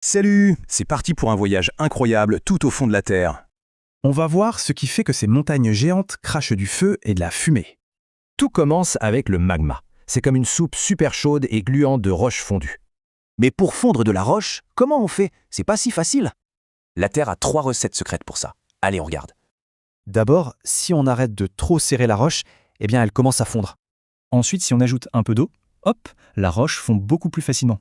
Salut, c'est parti pour un voyage incroyable tout au fond de la Terre. On va voir ce qui fait que ces montagnes géantes crachent du feu et de la fumée. Tout commence avec le magma. C'est comme une soupe super chaude et gluante de roches fondues. Mais pour fondre de la roche, comment on fait? C'est pas si facile. La Terre a 3 recettes secrètes pour ça. Allez, on regarde. D'abord, si on arrête de trop serrer la roche, eh bien elle commence à fondre. Ensuite, si on ajoute un peu d'eau, hop, la roche fond beaucoup plus facilement.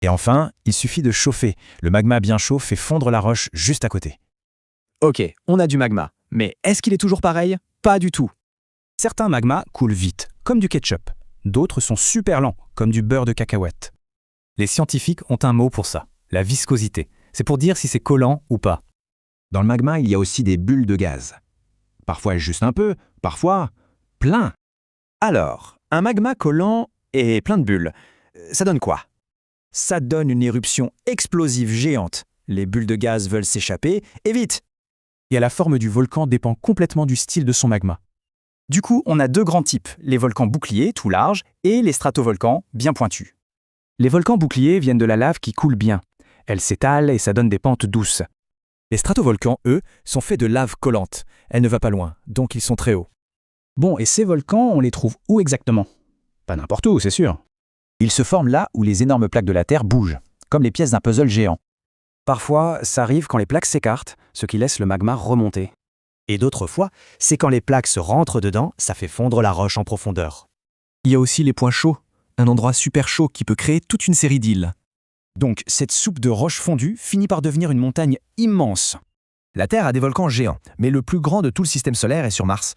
Et enfin, il suffit de chauffer. Le magma bien chaud fait fondre la roche juste à côté. Ok, on a du magma, mais est-ce qu'il est toujours pareil? Pas du tout. Certains magmas coulent vite, comme du ketchup. D'autres sont super lents, comme du beurre de cacahuète. Les scientifiques ont un mot pour ça, la viscosité. C'est pour dire si c'est collant ou pas. Dans le magma, il y a aussi des bulles de gaz. Parfois juste un peu, parfois plein. Alors, un magma collant et plein de bulles, ça donne quoi? Ça donne une éruption explosive géante. Les bulles de gaz veulent s'échapper, et vite! Et la forme du volcan dépend complètement du style de son magma. Du coup, on a deux grands types, les volcans boucliers, tout larges, et les stratovolcans, bien pointus. Les volcans boucliers viennent de la lave qui coule bien. Elle s'étale et ça donne des pentes douces. Les stratovolcans, eux, sont faits de lave collante. Elle ne va pas loin, donc ils sont très hauts. Bon, et ces volcans, on les trouve où exactement? Pas n'importe où, c'est sûr. Ils se forment là où les énormes plaques de la Terre bougent, comme les pièces d'un puzzle géant. Parfois, ça arrive quand les plaques s'écartent, ce qui laisse le magma remonter. Et d'autres fois, c'est quand les plaques se rentrent dedans, ça fait fondre la roche en profondeur. Il y a aussi les points chauds, un endroit super chaud qui peut créer toute une série d'îles. Donc, cette soupe de roche fondue finit par devenir une montagne immense. La Terre a des volcans géants, mais le plus grand de tout le système solaire est sur Mars.